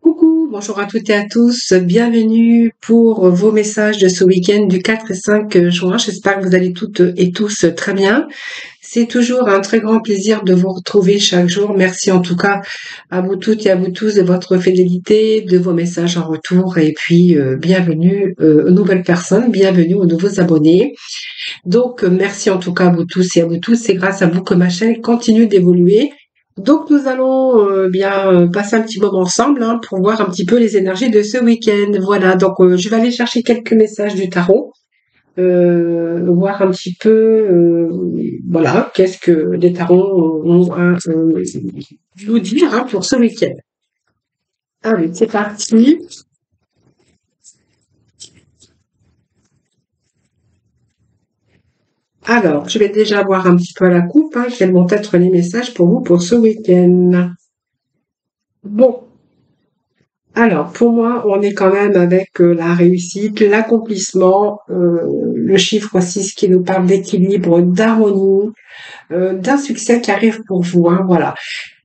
Coucou, bonjour à toutes et à tous, bienvenue pour vos messages de ce week-end du 4 et 5 juin. J'espère que vous allez toutes et tous très bien. C'est toujours un très grand plaisir de vous retrouver chaque jour. Merci en tout cas à vous toutes et à vous tous de votre fidélité, de vos messages en retour et puis bienvenue aux nouvelles personnes, bienvenue aux nouveaux abonnés. Donc, merci en tout cas à vous tous et à vous tous. C'est grâce à vous que ma chaîne continue d'évoluer. Donc, nous allons passer un petit moment ensemble pour voir un petit peu les énergies de ce week-end. Voilà, donc je vais aller chercher quelques messages du tarot, voir un petit peu, voilà, qu'est-ce que les tarots ont à nous dire pour ce week-end. Allez, c'est parti. Alors, je vais déjà voir un petit peu à la coupe quels vont être les messages pour vous pour ce week-end. Bon, alors pour moi, on est quand même avec la réussite, l'accomplissement, le chiffre 6 qui nous parle d'équilibre, d'harmonie, d'un succès qui arrive pour vous, voilà.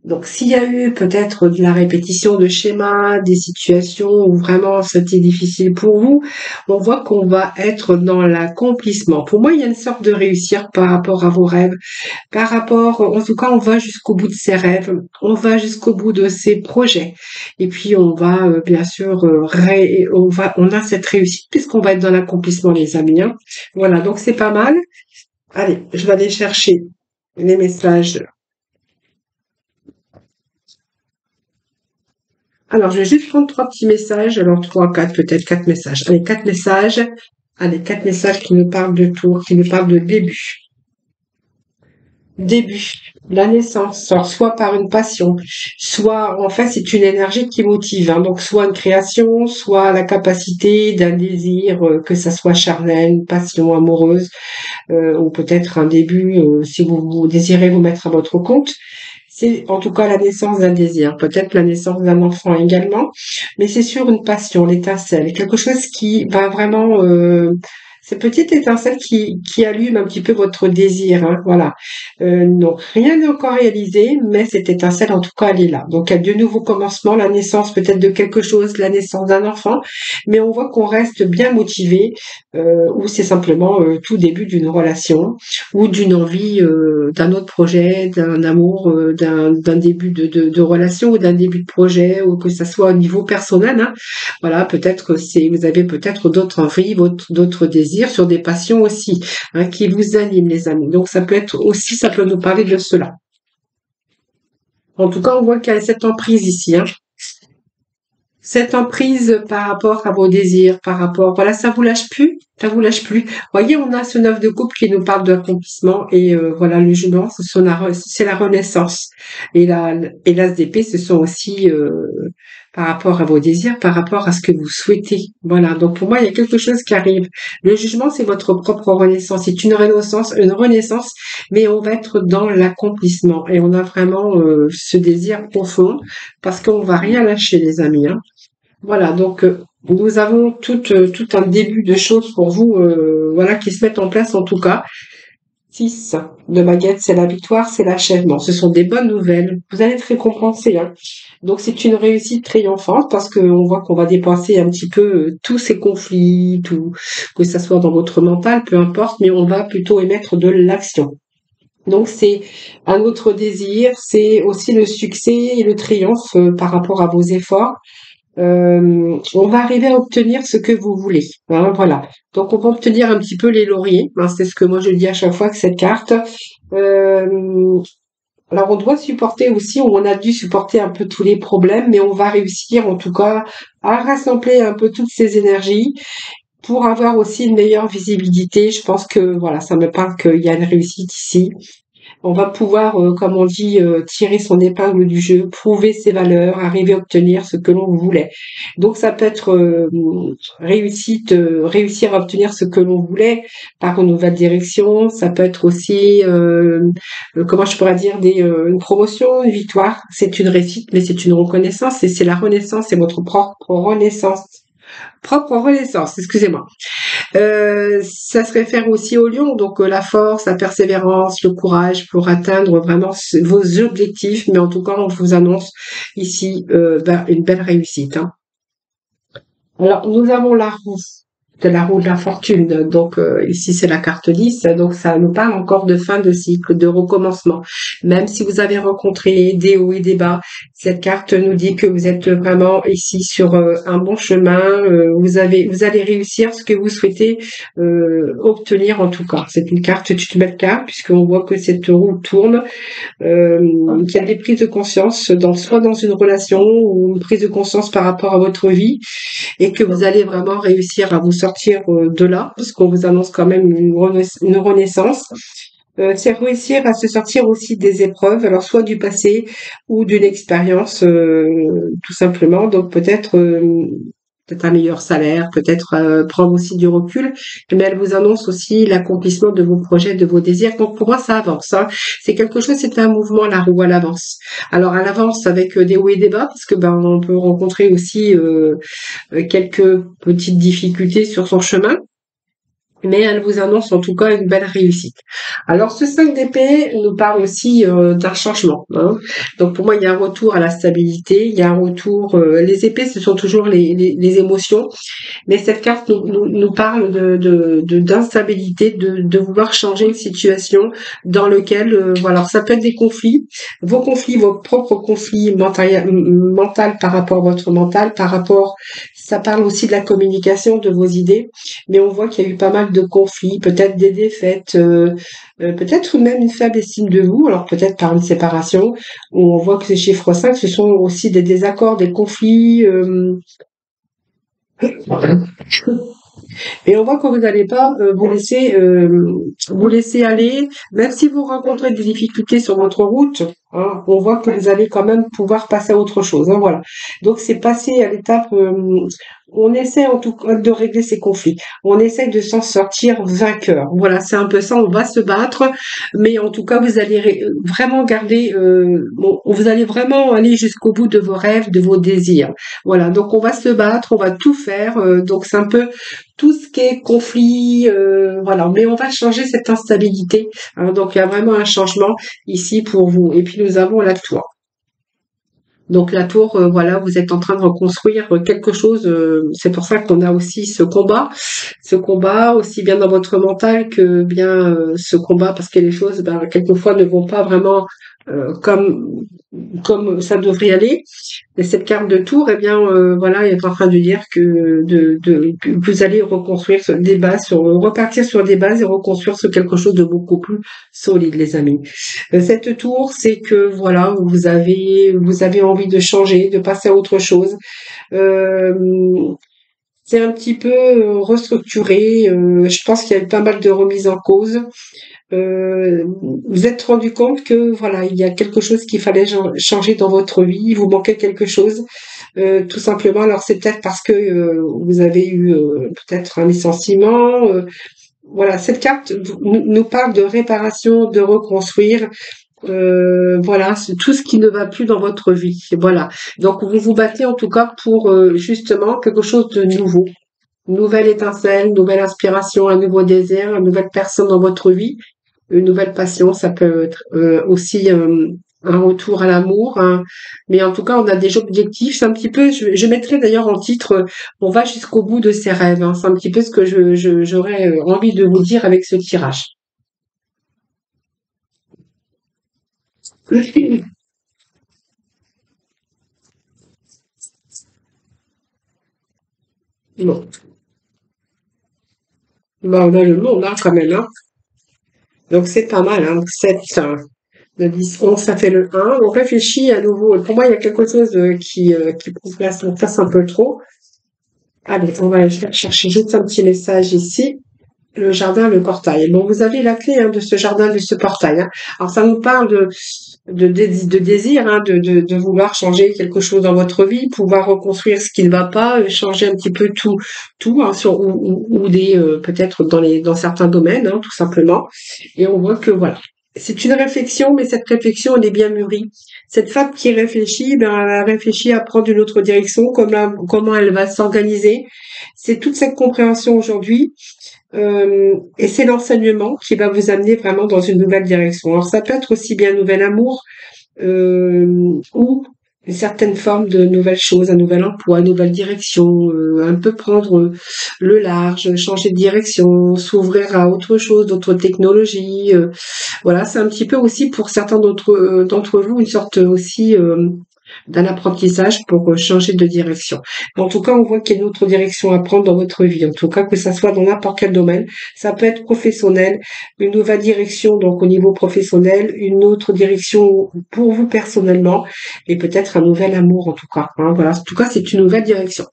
Donc, s'il y a eu peut-être de la répétition de schémas, des situations où vraiment c'était difficile pour vous, on voit qu'on va être dans l'accomplissement. Pour moi, il y a une sorte de réussir par rapport à vos rêves, par rapport, en tout cas, on va jusqu'au bout de ses rêves, on va jusqu'au bout de ses projets. Et puis, on va, bien sûr, on a cette réussite puisqu'on va être dans l'accomplissement, les amis. Voilà, donc c'est pas mal. Allez, je vais aller chercher les messages. Alors, je vais juste prendre trois petits messages. Alors, trois, quatre, peut-être quatre messages. Allez, quatre messages. Allez, quatre messages qui nous parlent de tour, qui nous parlent de début. Début, la naissance, alors soit par une passion, soit en fait c'est une énergie qui motive, donc soit une création, soit la capacité d'un désir, que ça soit charnel, une passion amoureuse, ou peut-être un début, si vous désirez vous mettre à votre compte. C'est en tout cas la naissance d'un désir, peut-être la naissance d'un enfant également, mais c'est sur une passion, l'étincelle, quelque chose qui va vraiment, cette petite étincelle qui allume un petit peu votre désir, voilà. Donc rien n'est encore réalisé, mais cette étincelle en tout cas elle est là. Donc il y a de nouveaux commencements, la naissance peut-être de quelque chose, la naissance d'un enfant, mais on voit qu'on reste bien motivé, ou c'est simplement tout début d'une relation ou d'une envie d'un autre projet, d'un amour, d'un début de relation ou d'un début de projet, ou que ça soit au niveau personnel. Voilà, peut-être vous avez peut-être d'autres envies, d'autres désirs sur des passions aussi qui vous animent, les amis. Donc ça peut être aussi, ça peut nous parler de cela. En tout cas, on voit qu'il y a cette emprise ici. Cette emprise par rapport à vos désirs, par rapport, voilà, ça vous lâche plus, ça vous lâche plus. Voyez, on a ce 9 de coupe qui nous parle de l'accomplissement et voilà, le jugement, c'est la renaissance. Et l'as d'épée, ce sont aussi par rapport à vos désirs, par rapport à ce que vous souhaitez. Voilà, donc pour moi, il y a quelque chose qui arrive. Le jugement, c'est votre propre renaissance. C'est une renaissance, mais on va être dans l'accomplissement et on a vraiment ce désir profond parce qu'on va rien lâcher, les amis. Voilà, donc nous avons tout un début de choses pour vous, voilà, qui se mettent en place en tout cas. 6 de baguette, c'est la victoire, c'est l'achèvement. Ce sont des bonnes nouvelles. Vous allez être récompensés. Donc c'est une réussite triomphante parce qu'on voit qu'on va dépenser un petit peu tous ces conflits, tout, que ça soit dans votre mental, peu importe, mais on va plutôt émettre de l'action. Donc c'est un autre désir, c'est aussi le succès et le triomphe par rapport à vos efforts. On va arriver à obtenir ce que vous voulez. Voilà. Donc on va obtenir un petit peu les lauriers. C'est ce que moi je dis à chaque fois que cette carte. Alors on doit supporter aussi, ou on a dû supporter un peu tous les problèmes, mais on va réussir en tout cas à rassembler un peu toutes ces énergies pour avoir aussi une meilleure visibilité. Je pense que voilà, ça me parle qu'il y a une réussite ici. On va pouvoir, comme on dit, tirer son épingle du jeu, prouver ses valeurs, arriver à obtenir ce que l'on voulait. Donc ça peut être réussir à obtenir ce que l'on voulait par une nouvelle direction. Ça peut être aussi, comment je pourrais dire, une promotion, une victoire. C'est une réussite, mais c'est une reconnaissance et c'est la renaissance, c'est votre propre renaissance. Propre renaissance, excusez-moi. Ça se réfère aussi au lion, donc la force, la persévérance, le courage pour atteindre vraiment vos objectifs. Mais en tout cas, on vous annonce ici une belle réussite, hein. Alors, nous avons la roue, de la roue de la fortune. Donc, ici, c'est la carte 10. Donc, ça nous parle encore de fin de cycle, de recommencement. Même si vous avez rencontré des hauts et des bas, cette carte nous dit que vous êtes vraiment ici sur un bon chemin. Vous allez réussir ce que vous souhaitez obtenir en tout cas. C'est une carte du belle carte puisqu'on voit que cette roue tourne, qu'il y a des prises de conscience, soit dans une relation ou une prise de conscience par rapport à votre vie, et que vous allez vraiment réussir à vous sortir de là, parce qu'on vous annonce quand même une renaissance. C'est réussir à se sortir aussi des épreuves, alors soit du passé ou d'une expérience, tout simplement. Donc peut-être un meilleur salaire, peut-être prendre aussi du recul, mais elle vous annonce aussi l'accomplissement de vos projets, de vos désirs. Donc pour moi, ça avance, hein. C'est quelque chose, c'est un mouvement, la roue, elle avance. Alors elle avance avec des hauts et des bas, parce que on peut rencontrer aussi quelques petites difficultés sur son chemin, mais elle vous annonce en tout cas une belle réussite. Alors ce 5 d'épée nous parle aussi d'un changement, hein. Donc pour moi, il y a un retour à la stabilité, il y a un retour... les épées, ce sont toujours les émotions, mais cette carte nous parle d'instabilité, de vouloir changer une situation dans lequel, voilà, alors ça peut être des conflits, vos propres conflits mental par rapport à votre mental, ça parle aussi de la communication de vos idées, mais on voit qu'il y a eu pas mal de conflits, peut-être des défaites, peut-être même une faible estime de vous, alors peut-être par une séparation, où on voit que ces chiffres 5, ce sont aussi des désaccords, des conflits, et on voit que vous n'allez pas vous laisser aller, même si vous rencontrez des difficultés sur votre route, hein, on voit que vous allez quand même pouvoir passer à autre chose, hein, voilà. Donc c'est passer à l'étape, on essaie en tout cas de régler ces conflits, on essaie de s'en sortir vainqueur. Voilà, c'est un peu ça, on va se battre, mais en tout cas vous allez vraiment garder, vous allez vraiment aller jusqu'au bout de vos rêves, de vos désirs. Voilà, donc on va se battre, on va tout faire, donc c'est un peu tout ce qui est conflit, voilà, mais on va changer cette instabilité, hein, donc il y a vraiment un changement ici pour vous. Et puis nous avons la tour. Donc la tour, voilà, vous êtes en train de reconstruire quelque chose. C'est pour ça qu'on a aussi ce combat aussi bien dans votre mental que bien ce combat, parce que les choses, quelquefois, ne vont pas vraiment comme ça devrait aller. Et cette carte de tour, eh bien, voilà, elle est en train de dire que vous allez reconstruire des bases, repartir sur des bases et reconstruire sur quelque chose de beaucoup plus solide, les amis. Cette tour, c'est que voilà, vous avez envie de changer, de passer à autre chose. C'est un petit peu restructuré. Je pense qu'il y a eu pas mal de remises en cause. Vous êtes rendu compte que voilà, il y a quelque chose qu'il fallait changer dans votre vie, il vous manquait quelque chose, tout simplement. Alors c'est peut-être parce que vous avez eu peut-être un licenciement. Voilà, cette carte nous parle de réparation, de reconstruire. Voilà, c'est tout ce qui ne va plus dans votre vie. Voilà. Donc vous vous battez en tout cas pour justement quelque chose de nouveau. Une nouvelle étincelle, nouvelle inspiration, un nouveau désir, une nouvelle personne dans votre vie, une nouvelle passion. Ça peut être aussi un retour à l'amour, hein. Mais en tout cas, on a des objectifs. C'est un petit peu, je mettrai d'ailleurs en titre, on va jusqu'au bout de ses rêves, hein. C'est un petit peu ce que j'aurais envie de vous dire avec ce tirage. Bon, on a le monde, hein, quand même, hein. Donc c'est pas mal, hein. 7, le 10, 11, ça fait le 1. On réfléchit à nouveau. Pour moi, il y a quelque chose qui place un peu trop. Allez, on va aller chercher juste un petit message ici. Le jardin, le portail. Bon, vous avez la clé, hein, de ce jardin, de ce portail, hein. Alors ça nous parle de désir, hein, de vouloir changer quelque chose dans votre vie, pouvoir reconstruire ce qui ne va pas, changer un petit peu tout, hein, ou des peut-être dans certains domaines, hein, tout simplement. Et on voit que voilà. c'est une réflexion, mais cette réflexion, elle est bien mûrie. Cette femme qui réfléchit, ben, elle a réfléchi à prendre une autre direction, comment elle va s'organiser. C'est toute cette compréhension aujourd'hui, et c'est l'enseignement qui va vous amener vraiment dans une nouvelle direction. Alors ça peut être aussi bien un nouvel amour, ou une certaine forme de nouvelles choses, un nouvel emploi, une nouvelle direction, un peu prendre le large, changer de direction, s'ouvrir à autre chose, d'autres technologies. Voilà, c'est un petit peu aussi pour certains d'entre vous une sorte aussi d'un apprentissage pour changer de direction. En tout cas, on voit qu'il y a une autre direction à prendre dans votre vie. En tout cas, que ça soit dans n'importe quel domaine, ça peut être professionnel, une nouvelle direction donc au niveau professionnel, une autre direction pour vous personnellement, et peut-être un nouvel amour en tout cas. Hein, voilà, en tout cas, c'est une nouvelle direction.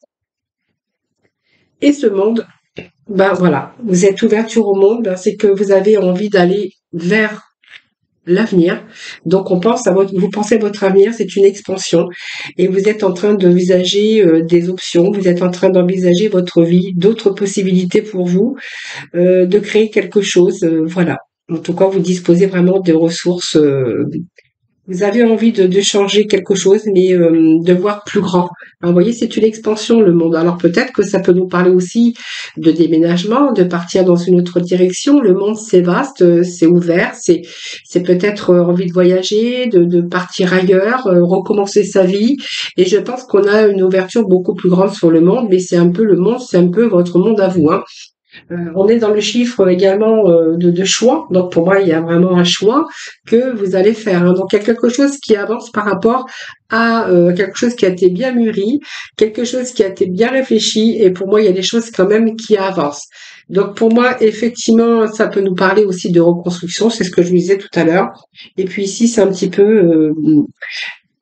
Et ce monde, ben voilà, vous êtes ouverture au monde, ben, c'est que vous avez envie d'aller vers l'avenir. Donc on pense à vous pensez à votre avenir, c'est une expansion et vous êtes en train d'envisager des options, vous êtes en train d'envisager votre vie, d'autres possibilités pour vous, de créer quelque chose, voilà. En tout cas, vous disposez vraiment de ressources, vous avez envie de changer quelque chose, mais de voir plus grand. Alors, vous voyez, c'est une expansion, le monde. Alors peut-être que ça peut nous parler aussi de déménagement, de partir dans une autre direction. Le monde, c'est vaste, c'est ouvert, c'est peut-être envie de voyager, de partir ailleurs, recommencer sa vie. Et je pense qu'on a une ouverture beaucoup plus grande sur le monde, mais c'est un peu le monde, c'est un peu votre monde à vous, hein. On est dans le chiffre également de choix. Donc pour moi, il y a vraiment un choix que vous allez faire, hein. Donc il y a quelque chose qui avance par rapport à quelque chose qui a été bien mûri, quelque chose qui a été bien réfléchi. Et pour moi, il y a des choses quand même qui avancent. Donc pour moi, effectivement, ça peut nous parler aussi de reconstruction. C'est ce que je vous disais tout à l'heure. Et puis ici, c'est un petit peu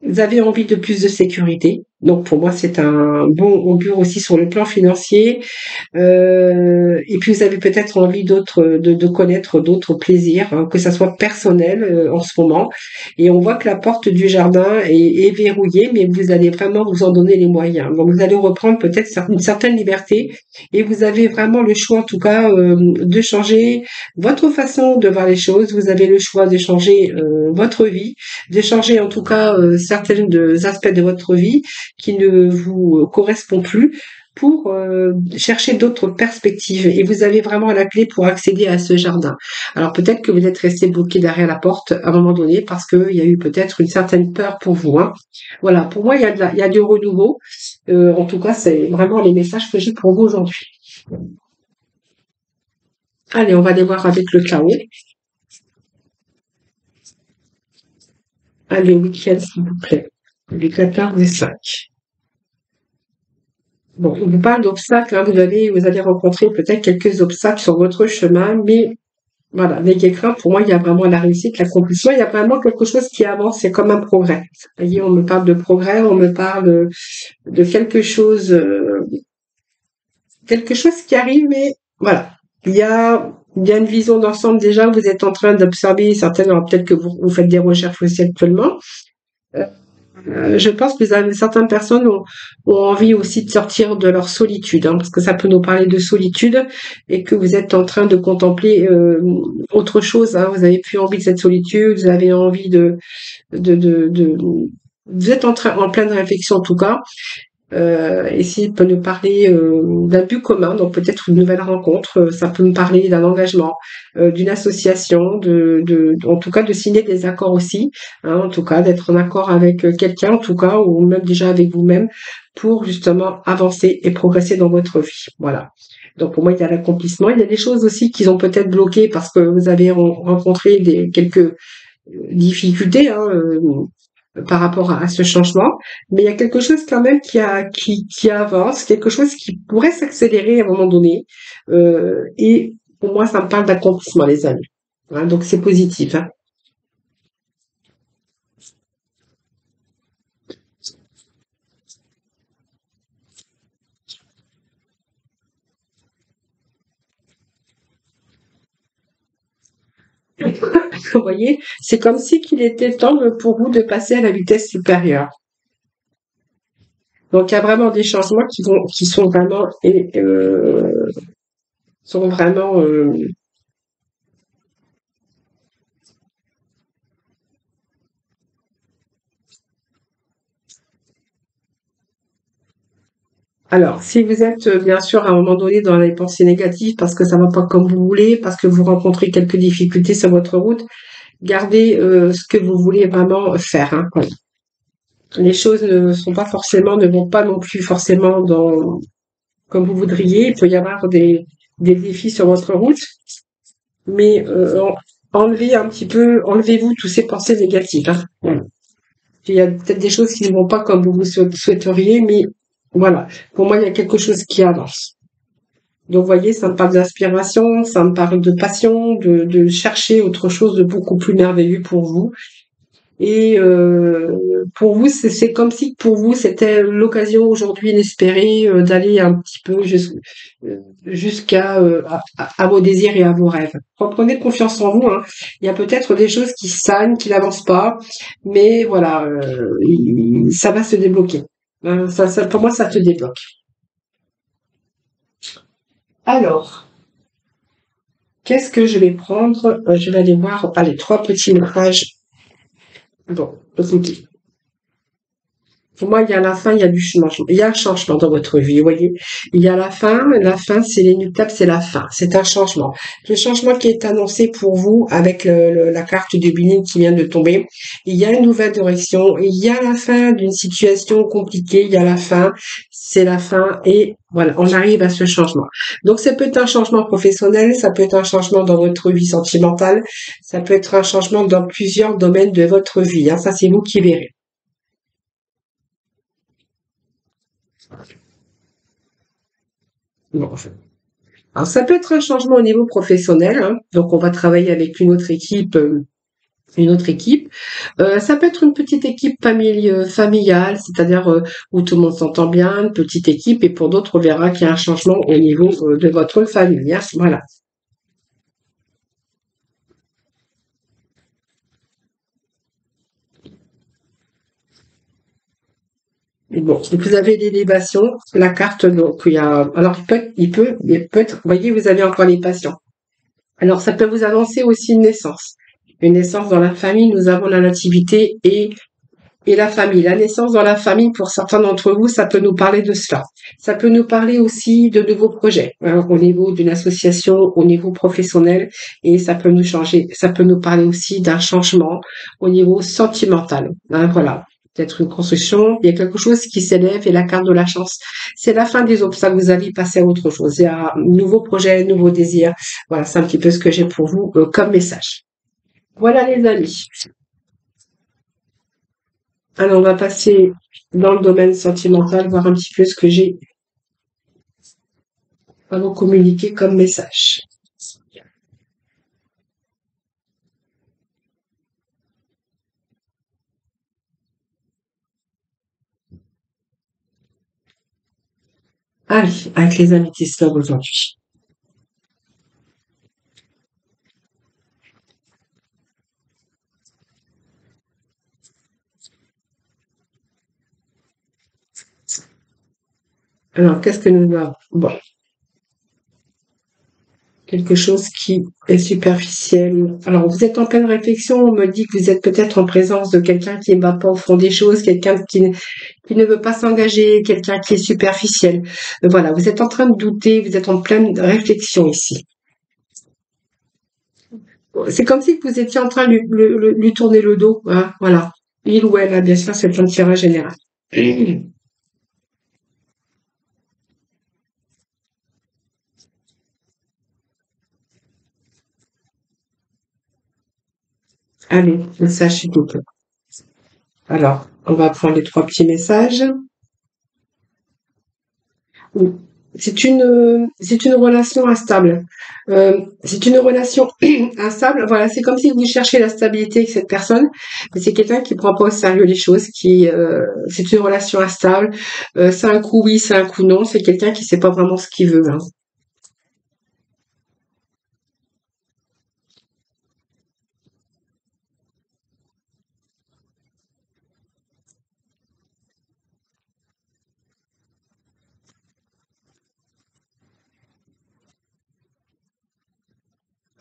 vous avez envie de plus de sécurité. Donc pour moi, c'est un bon augure aussi sur le plan financier. Et puis vous avez peut-être envie de connaître d'autres plaisirs, hein, que ça soit personnel en ce moment. Et on voit que la porte du jardin est verrouillée, mais vous allez vraiment vous en donner les moyens. Donc vous allez reprendre peut-être une certaine liberté et vous avez vraiment le choix en tout cas de changer votre façon de voir les choses. Vous avez le choix de changer votre vie, de changer en tout cas certains aspects de votre vie qui ne vous correspondent plus pour chercher d'autres perspectives et vous avez vraiment la clé pour accéder à ce jardin. Alors peut-être que vous êtes resté bloqué derrière la porte à un moment donné parce qu'il y a eu peut-être une certaine peur pour vous, hein. Voilà, pour moi il y a du renouveau. En tout cas, c'est vraiment les messages que j'ai pour vous aujourd'hui. Allez, on va aller voir avec le chaos. Allez, week-end s'il vous plaît. Les 14 et 5. Bon, on vous parle d'obstacles, hein, vous allez rencontrer peut-être quelques obstacles sur votre chemin, mais voilà, n'ayez crainte, pour moi, il y a vraiment la réussite, l'accomplissement, il y a vraiment quelque chose qui avance, c'est comme un progrès. Vous voyez, on me parle de progrès, on me parle de quelque chose qui arrive, mais voilà. Il y a une vision d'ensemble déjà, vous êtes en train d'observer certaines, alors peut-être que vous faites des recherches aussi actuellement. Je pense que certaines personnes ont envie aussi de sortir de leur solitude, hein, parce que ça peut nous parler de solitude et que vous êtes en train de contempler autre chose, hein. Vous avez plus envie de cette solitude, vous avez envie de vous êtes en pleine réflexion en tout cas. Ici, il peut nous parler d'un but commun, donc peut-être une nouvelle rencontre. Ça peut me parler d'un engagement, d'une association, en tout cas de signer des accords aussi, hein, en tout cas d'être en accord avec quelqu'un, en tout cas, ou même déjà avec vous-même, pour justement avancer et progresser dans votre vie. Voilà. Donc pour moi, il y a l'accomplissement. Il y a des choses aussi qui ont peut-être bloqué parce que vous avez rencontré quelques difficultés, hein, par rapport à ce changement, mais il y a quelque chose quand même qui avance, quelque chose qui pourrait s'accélérer à un moment donné. Et pour moi, ça me parle d'accomplissement, les amis. Hein, donc c'est positif, hein. Vous voyez, c'est comme si qu'il était temps pour vous de passer à la vitesse supérieure. Donc il y a vraiment des changements qui sont vraiment Alors, si vous êtes bien sûr à un moment donné dans les pensées négatives parce que ça va pas comme vous voulez, parce que vous rencontrez quelques difficultés sur votre route, gardez ce que vous voulez vraiment faire, hein. Voilà. Les choses ne vont pas non plus forcément dans comme vous voudriez. Il peut y avoir des défis sur votre route, mais enlevez-vous tous ces pensées négatives, hein. Voilà. Il y a peut-être des choses qui ne vont pas comme vous souhaiteriez, mais voilà. Pour moi, il y a quelque chose qui avance. Donc, vous voyez, ça me parle d'inspiration, ça me parle de passion, de chercher autre chose de beaucoup plus merveilleux pour vous. Et pour vous, c'est comme si pour vous, c'était l'occasion aujourd'hui inespérée d'aller un petit peu jusqu'à à vos désirs et à vos rêves. Reprenez confiance en vous, hein. Il y a peut-être des choses qui stagnent, qui n'avancent pas, mais voilà, ça va se débloquer. Pour moi, ça te débloque. Alors, qu'est-ce que je vais prendre? Je vais aller voir les trois petits messages. Bon, écoutez. Pour moi, il y a la fin, il y a du changement. Il y a un changement dans votre vie, vous voyez. Il y a la fin, c'est l'inéluctable, c'est la fin. C'est un changement. Le changement qui est annoncé pour vous avec la carte du billing qui vient de tomber. Il y a une nouvelle direction. Il y a la fin d'une situation compliquée. Il y a la fin. C'est la fin. Et voilà, on arrive à ce changement. Donc, ça peut être un changement professionnel. Ça peut être un changement dans votre vie sentimentale. Ça peut être un changement dans plusieurs domaines de votre vie, hein. Ça, c'est vous qui verrez. Bon, alors ça peut être un changement au niveau professionnel, hein. Donc on va travailler avec une autre équipe. Ça peut être une petite équipe familiale, c'est-à-dire où tout le monde s'entend bien, une petite équipe. Et pour d'autres, on verra qu'il y a un changement au niveau de votre famille, hein. Voilà. Et bon, si vous avez l'élévation, la carte, donc il y a, alors il peut être, vous voyez, vous avez encore les patients. Alors ça peut vous annoncer aussi une naissance. Une naissance dans la famille, nous avons la nativité et la famille. La naissance dans la famille, pour certains d'entre vous, ça peut nous parler de cela. Ça peut nous parler aussi de nouveaux projets, hein, au niveau d'une association, au niveau professionnel, et ça peut nous changer. Ça peut nous parler aussi d'un changement au niveau sentimental, hein, voilà. Peut-être une construction, il y a quelque chose qui s'élève et la carte de la chance. C'est la fin des obstacles, vous allez passer à autre chose. Il y a un nouveau projet, un nouveau désir. Voilà, c'est un petit peu ce que j'ai pour vous comme message. Voilà les amis. Alors, on va passer dans le domaine sentimental, voir un petit peu ce que j'ai à vous communiquer comme message. Allez, avec les améthystes aujourd'hui. Alors, qu'est-ce que nous avons? Bon, quelque chose qui est superficiel. Alors, vous êtes en pleine réflexion, on me dit que vous êtes peut-être en présence de quelqu'un qui ne va pas au fond des choses, quelqu'un qui ne veut pas s'engager, quelqu'un qui est superficiel. Voilà, vous êtes en train de douter, vous êtes en pleine réflexion ici. C'est comme si vous étiez en train de lui tourner le dos, hein, voilà. Il ou elle, hein, bien sûr, c'est un tirage général. Allez, message s'il vous plaît. Alors, on va prendre les trois petits messages. Oui. C'est une relation instable. C'est une relation instable. Voilà, c'est comme si vous cherchez la stabilité avec cette personne, mais c'est quelqu'un qui prend pas au sérieux les choses, c'est une relation instable. C'est un coup oui, c'est un coup non. C'est quelqu'un qui sait pas vraiment ce qu'il veut, hein.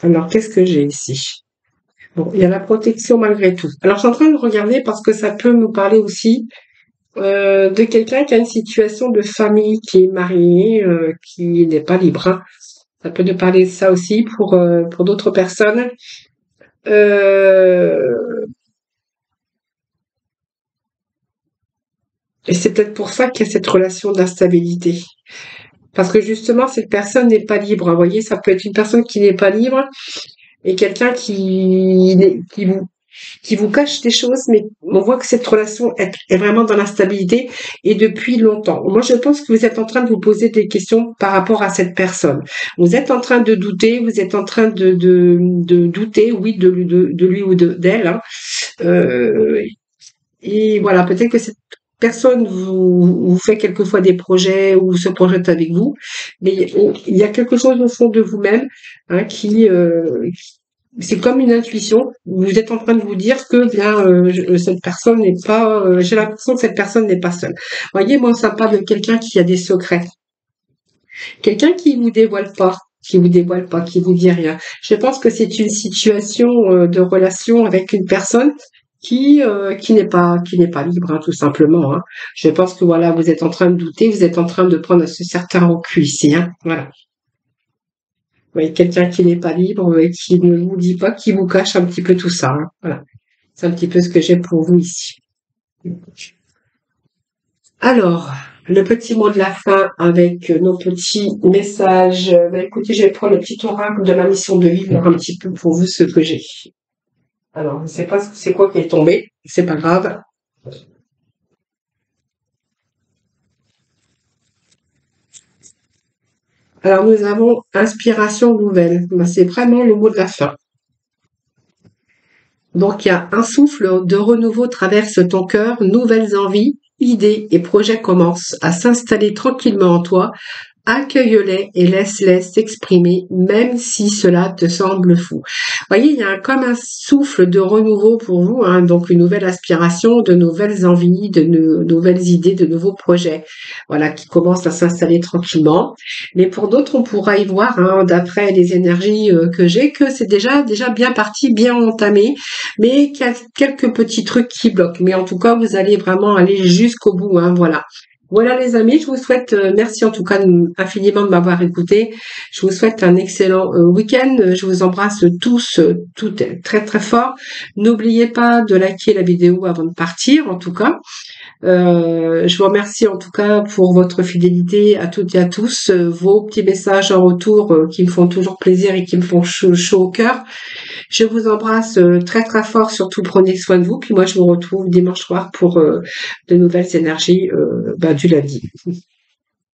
Alors, qu'est-ce que j'ai ici? Bon, il y a la protection malgré tout. Alors, je suis en train de regarder parce que ça peut nous parler aussi. De quelqu'un qui a une situation de famille, qui est marié, qui n'est pas libre, hein. Ça peut nous parler de ça aussi pour d'autres personnes. Euh, et c'est peut-être pour ça qu'il y a cette relation d'instabilité. Parce que justement, cette personne n'est pas libre, hein. Vous voyez, ça peut être une personne qui n'est pas libre et quelqu'un qui vous cache des choses, mais on voit que cette relation est vraiment dans l'instabilité et depuis longtemps. Moi, je pense que vous êtes en train de vous poser des questions par rapport à cette personne. Vous êtes en train de douter, vous êtes en train de douter, oui, de lui ou d'elle, hein. Euh, et voilà, peut-être que cette personne vous fait quelquefois des projets ou se projette avec vous, mais il y a quelque chose au fond de vous-même, hein, c'est comme une intuition. Vous êtes en train de vous dire que bien cette personne n'est pas. J'ai l'impression que cette personne n'est pas seule. Voyez, moi, ça parle de quelqu'un qui a des secrets, quelqu'un qui vous dévoile pas, qui vous dit rien. Je pense que c'est une situation de relation avec une personne qui n'est pas libre, hein, tout simplement, hein. Je pense que voilà, vous êtes en train de douter, vous êtes en train de prendre ce certain recul ici, hein. Voilà. Oui, quelqu'un qui n'est pas libre et qui ne vous dit pas, qui vous cache un petit peu tout ça, hein. Voilà. C'est un petit peu ce que j'ai pour vous ici. Alors, le petit mot de la fin avec nos petits messages. Écoutez, je vais prendre le petit oracle de ma mission de vie, voir un petit peu pour vous ce que j'ai. Alors, je ne sais pas c'est quoi qui est tombé, c'est pas grave. Alors, nous avons inspiration nouvelle. Ben, c'est vraiment le mot de la fin. Donc, il y a un souffle de renouveau traverse ton cœur, nouvelles envies, idées et projets commencent à s'installer tranquillement en toi. Accueille-les et laisse-les s'exprimer, même si cela te semble fou. Vous voyez, il y a comme un souffle de renouveau pour vous, hein, donc une nouvelle aspiration, de nouvelles envies, nouvelles idées, de nouveaux projets, voilà, qui commencent à s'installer tranquillement. Mais pour d'autres, on pourra y voir, hein, d'après les énergies que j'ai, que c'est déjà bien parti, bien entamé, mais qu'il y a quelques petits trucs qui bloquent. Mais en tout cas, vous allez vraiment aller jusqu'au bout, hein, voilà. Voilà les amis, je vous souhaite, merci en tout cas infiniment de m'avoir écouté. Je vous souhaite un excellent week-end. Je vous embrasse tous, toutes très très fort. N'oubliez pas de liker la vidéo avant de partir en tout cas. Je vous remercie en tout cas pour votre fidélité à toutes et à tous, vos petits messages en retour qui me font toujours plaisir et qui me font chaud au cœur. Je vous embrasse très très fort, surtout prenez soin de vous. Puis moi je vous retrouve dimanche soir pour de nouvelles énergies du lundi.